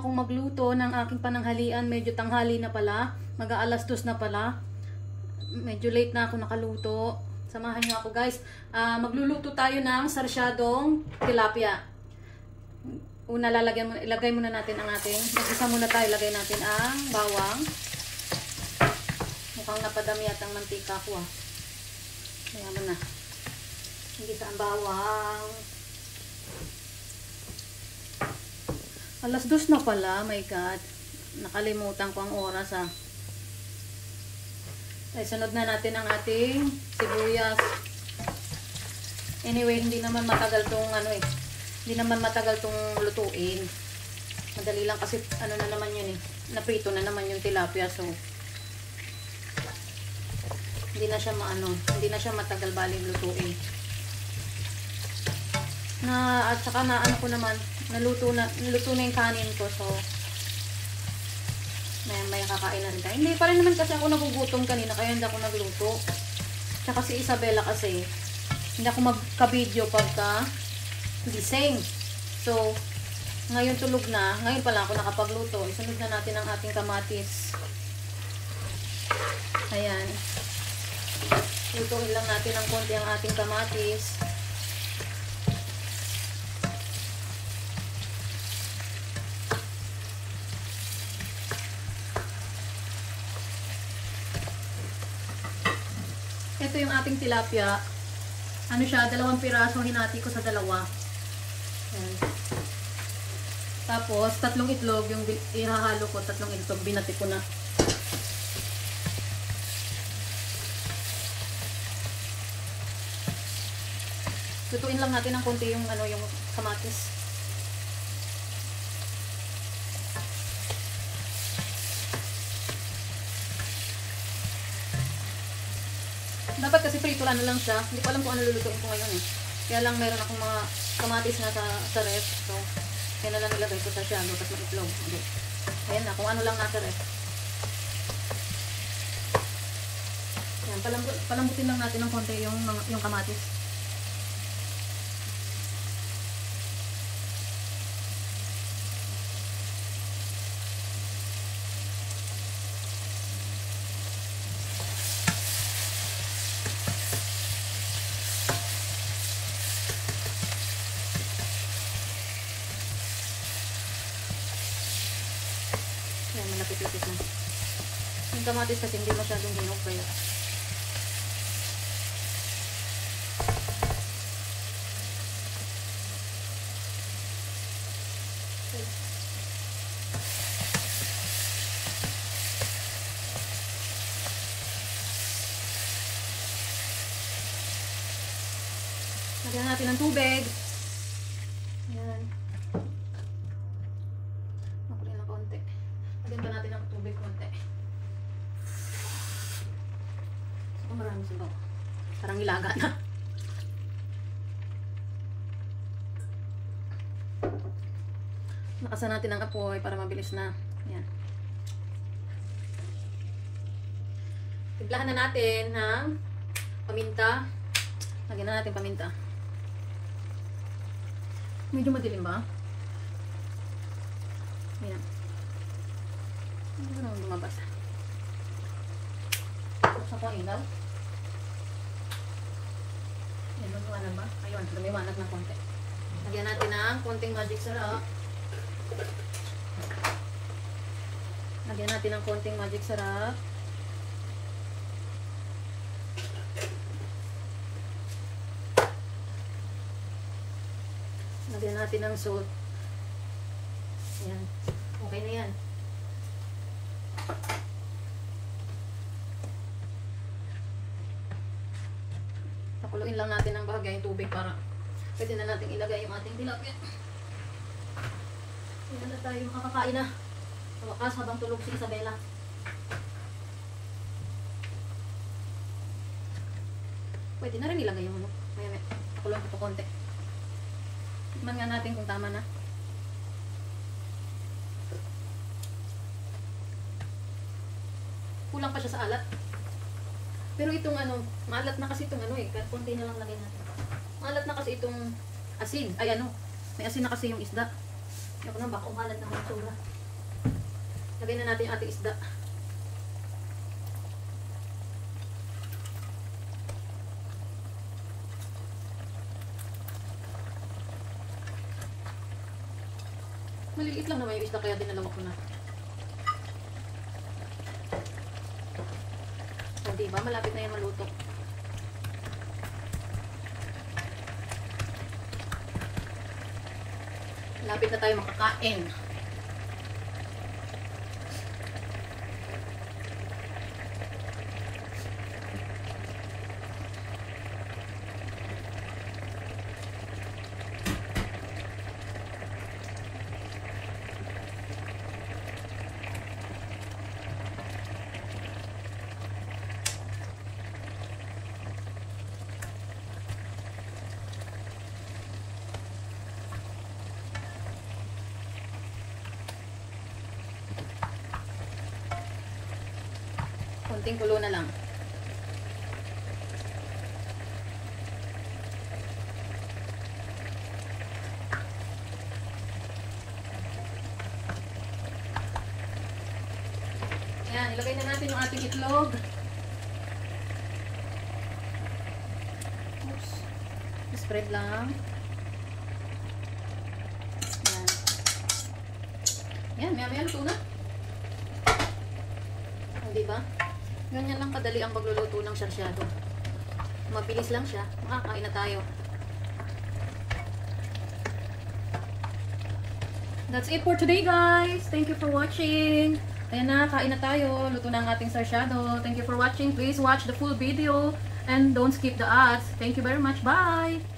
akong magluto ng aking pananghalian. Medyo tanghali na pala. Mag-aalas 2 na pala. Medyo late na ako nakaluto. Samahan niyo ako guys. Magluluto tayo ng sarsyadong tilapia. Una ilagay muna natin ang ating, mag-isa muna tayo, ilagay natin ang bawang. Mukhang napadami at ang mantika ko Kaya mo na. Hindi sa ang bawang. Alas 2 na pala, my God. Nakalimutan ko ang oras Ay, sunod na natin ang ating sibuyas. Anyway, hindi naman matagal tong hindi naman matagal tong lutuin. Madali lang kasi na naman yun naprito na naman yung tilapia, so hindi na siya matagal baling lutuin. At saka ko naman, naluto na yung kanin ko, so may kakain na rin tayo. Hindi pa rin naman kasi ako nagugutom kanina, kaya hindi ako nagluto. Tsaka si Isabella kasi, hindi ako magka-video pagka gising. So, ngayon tulog na. Ngayon pala ako nakapagluto. Isunod na natin ang ating kamatis. Ayan. Lutuin lang natin ng konti ang ating kamatis. Ito yung ating tilapia. Siya, 2 piraso, hinati ko sa 2. Ayan. Tapos, 3 itlog, yung ihahalo ko, 3 itlog, binati ko na. Lutuin lang natin ng konti yung yung kamatis. Dapat kasi prito lang siya. Hindi ko alam kung ano lulutuin ko ngayon Kaya lang meron akong mga kamatis na sa ref. So, kaya na lang ilagay ko sa siyalo tapos mag-itlog. Okay. Ayan na, kung ano lang nasa ref. Ayan, palambutin lang natin ng konti yung kamatis. Ayan, malapit-lapit na. Yung kamatis kasi hindi masyadong hinog kaya. Lagyan natin ng tubig. Ayan. Makulin na konti. Lagyan pa natin ng tubig konti. So, marami sabaw. Parang nilaga na. Nakasan natin ang apoy para mabilis na. Ayan. Timplahan na natin ng paminta. Lagyan na natin paminta. Medyo madilim ba? Ayan. Hindi ko naman lumabas. Buksan ko ang ilaw. Ayan, lumiwanag ba? Ayun, lumiwanag na konti. Lagyan natin ng konting magic sarap. Lagyan natin ng konting magic sarap. Lagyan natin ng salt. Ayan. Okay na yan. Pakuluin lang natin ng bahagya yung tubig para pwede na natin ilagay yung ating tilapia. Hindi na tayo makakakain na. Sa wakas habang tulog si Isabella. Pwede na rin ilagay yung Maya. Pakulong ko ito konti. Tikman nga natin kung tama na. Kulang pa siya sa alat. Pero itong maalat na kasi itong konti na lang lagay natin. Maalat na kasi itong asin. Ay may asin na kasi yung isda. Ayoko na, baka umalat na yung sobra. Lagay na natin yung ating isda. Maliliit lang naman yung isda kaya dinalawa ko na. O diba, malapit na yan maluto. Malapit na tayo makakain. Konting kulo na lang. Ayan, ilagay na natin yung ating itlog. Oops. Spread lang. Ayan. Ayan, maya-maya luto na. Diba? Ganyan lang kadali ang pagluluto ng sarsyado. Mabilis lang siya. Makakain na tayo. That's it for today, guys. Thank you for watching. Ayan na, kain na tayo. Luto na ang ating sarsyado. Thank you for watching. Please watch the full video and don't skip the ads. Thank you very much. Bye!